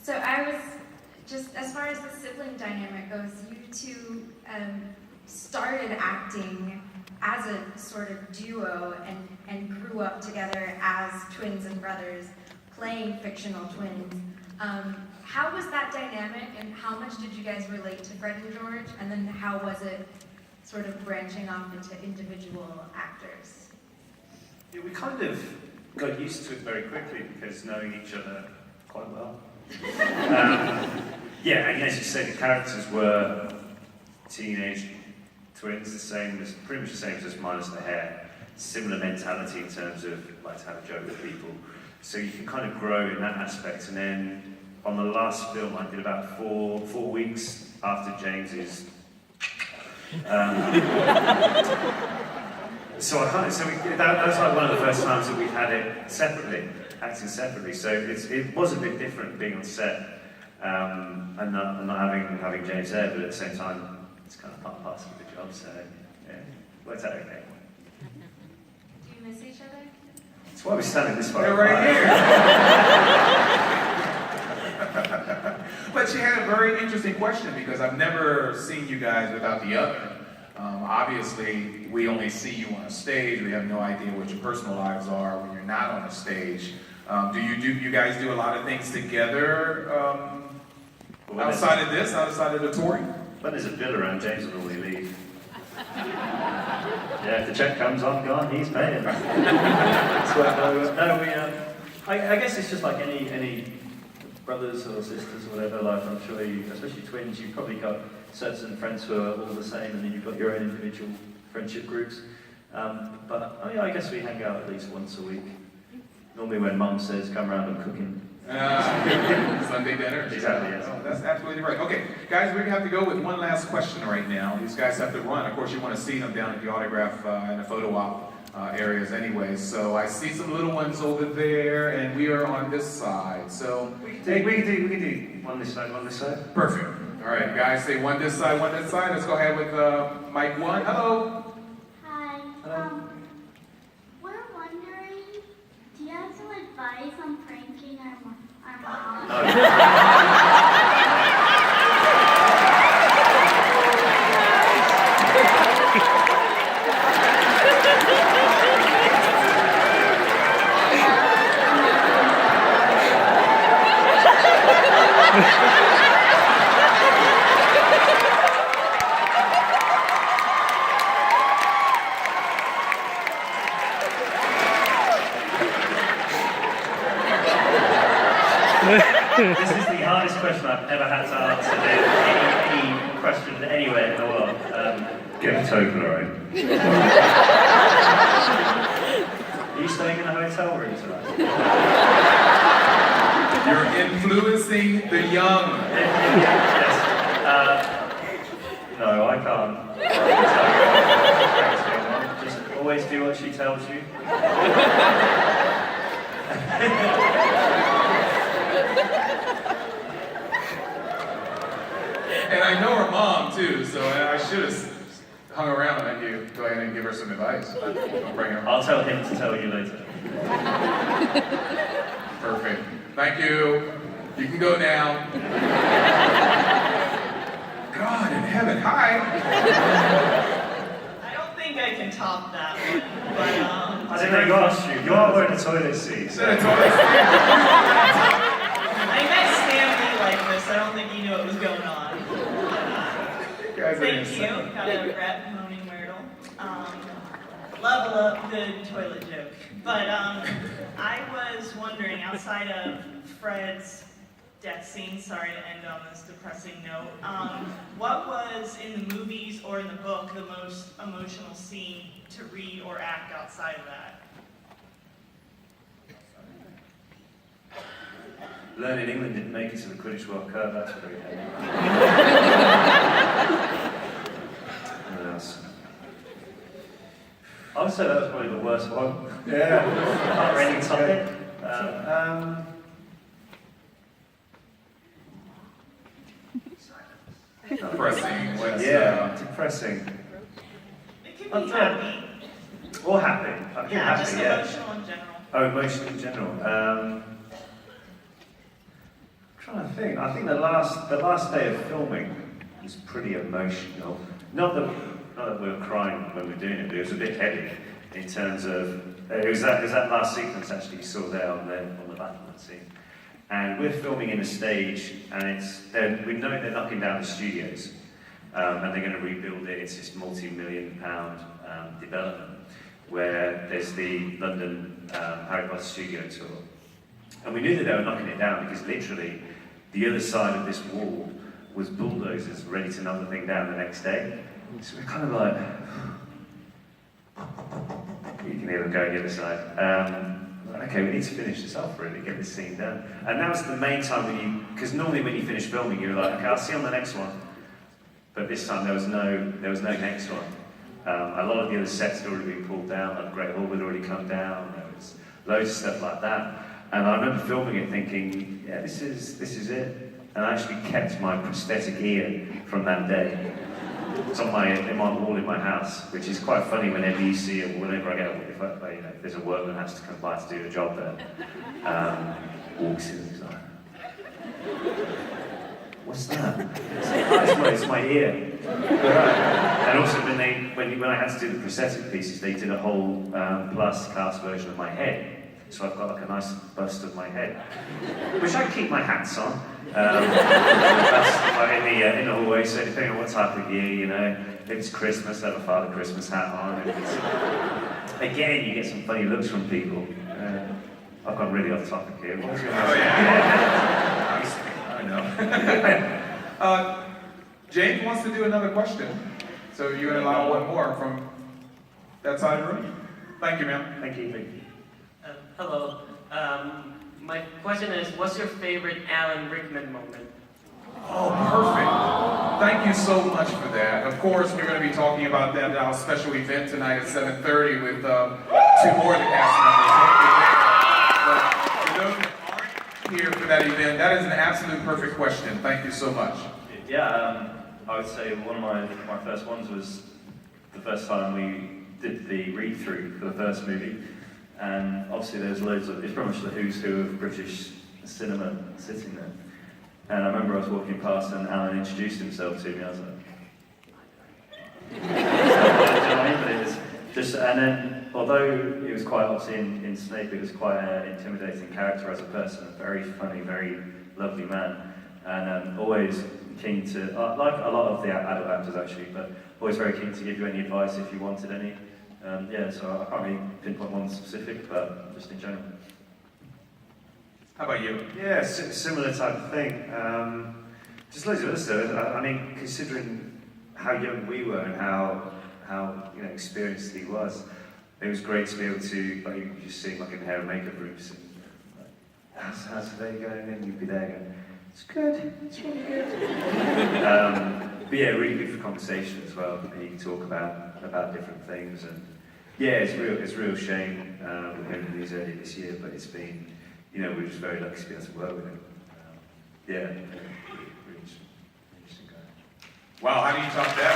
So I was just, as far as the sibling dynamic goes, you two started acting as a sort of duo and grew up together as twins and brothers, playing fictional twins. How was that dynamic, and how much did you guys relate to Fred and George? And then how was it sort of branching off into individual actors? Yeah, we kind of got used to it very quickly because knowing each other quite well. Yeah, and as you say, the characters were teenage twins, pretty much the same, just minus the hair. Similar mentality in terms of like to have a joke with people. So you can kind of grow in that aspect. And then on the last film, I did about four weeks after James's. So that was like one of the first times that we've had it separately, acting separately. So it was a bit different being on set and not having James there, but at the same time, it's kind of part and parcel of the job. So yeah, it worked out okay. Do you miss each other? That's why we're standing this far. They're right here. But she had a very interesting question because I've never seen you guys without the other. Obviously, we only see you on a stage. We have no idea what your personal lives are when you're not on a stage. Do you guys do a lot of things together outside of this, outside of the touring? When there's a bill around, James will normally leave. Yeah, if the check comes, I'm gone, he's paying. I guess it's just like any brothers or sisters or whatever, like I'm sure you, especially twins, you've probably got certain friends who are all the same, and then you've got your own individual friendship groups. But I guess we hang out at least once a week. Normally when Mum says, come around, I'm cooking. Sunday dinner. Exactly, yes. Oh, that's absolutely right. Okay, guys, we're going to have to go with one last question right now. These guys have to run. Of course, you want to see them down at the autograph and the photo op areas anyway. So I see some little ones over there, and we are on this side. So we can do one this side, one this side. Perfect. All right, guys, say one this side, one this side. Let's go ahead with mic one. Hello. Hi. Hello. We're wondering, do you have some advice on pranking our mom? This is the hardest question I've ever had to answer in any question anywhere in the world. Get a Toblerone. Are you staying in a hotel room tonight? You're influencing the young. Yes. No, I can't. Just always do what she tells you. And I know her mom too, so I should have hung around and let you go ahead and give her some advice. But don't bring her. I'll tell him to tell you later. Perfect. Thank you. You can go now. God in heaven, hi. I don't think I can top that one, but I didn't know you asked you. You are wearing a toilet seat. So. Is that a toilet seat? I met Stanley like this. I don't think he knew what was going on. Thank you. Got a Brett moaning Myrtle. Level up the toilet joke. But I was wondering, outside of Fred's death scene, sorry to end on this depressing note, what was in the movies or in the book the most emotional scene to read or act outside of that? Learning England didn't make it to the Quidditch World Cup, that's pretty heavy. What else? I would say that was probably the worst one. Yeah. Heart-rending topic. Depressing. Depressing. It could be happy. Or happy. I think Yeah, happy, just yeah. emotional in general. Oh, emotional in general. trying to think. I think the last day of filming was pretty emotional. Not that we were crying when we were doing it, but it was a bit heavy in terms of it was that last sequence actually you saw there on the battlement scene. And we're filming in a stage, and we know they're knocking down the studios, and they're going to rebuild it. It's this multi-million-pound development where there's the London Harry Potter studio tour. And we knew that they were knocking it down because literally the other side of this wall was bulldozers ready to knock the thing down the next day. So we're kind of like, you can hear them going the other side. Okay, we need to finish this off really, get this scene done. And that was the main time because normally when you finish filming, you're like, okay, I'll see you on the next one. But this time there was no next one. A lot of the other sets had already been pulled down, like the Great Hall had already come down, there was loads of stuff like that. And I remember filming it thinking, yeah, this is it. And I actually kept my prosthetic ear from that day. It's on in my wall in my house, which is quite funny whenever you see it, whenever I get if there's a workman who has to come by to do a job there, walks in and he's like, what's that? It's my ear. And also when I had to do the prosthetic pieces, they did a whole plus cast version of my head. So I've got like a nice bust of my head, which I keep my hats on. That's like in the hallway, so depending on what type of year, if it's Christmas, I have a Father Christmas hat on. Again, you get some funny looks from people. I've gone really off topic here. Oh yeah. I know. James wants to do another question, so you're going to allow one more from that side of the room. Thank you, ma'am. Thank you. Hello. My question is, what's your favorite Alan Rickman moment? Oh, perfect. Thank you so much for that. Of course, we're going to be talking about that at our special event tonight at 7:30 with 2 more of the cast members. But for those that aren't here for that event, that is an absolute perfect question. Thank you so much. Yeah, I would say one of my first ones was the first time we did the read-through for the first movie. And obviously there's loads of, it's pretty much the who's who of British cinema sitting there. And I remember I was walking past and Alan introduced himself to me. I was like, do you know what I mean? But it was just, and then although it was quite obviously in Snape, it was quite an intimidating character as a person, a very funny, very lovely man. And always keen to, like a lot of the adult actors actually, but always very keen to give you any advice if you wanted any. Yeah, so I can't really pinpoint one specific, but just in general. How about you? Yeah, similar type of thing. Just loads of other stuff. I mean, considering how young we were and how experienced he was, it was great to be able to, like, you just see like in hair and makeup rooms, and like, how's today going? And you'd be there going, it's good, it's really good. But yeah, really good for conversation as well. You can talk about different things, and yeah, it's a real shame with him in these earlier this year, but it's been, we're just very lucky to be able to work with him. Yeah, really interesting guy. Wow, how do you top that?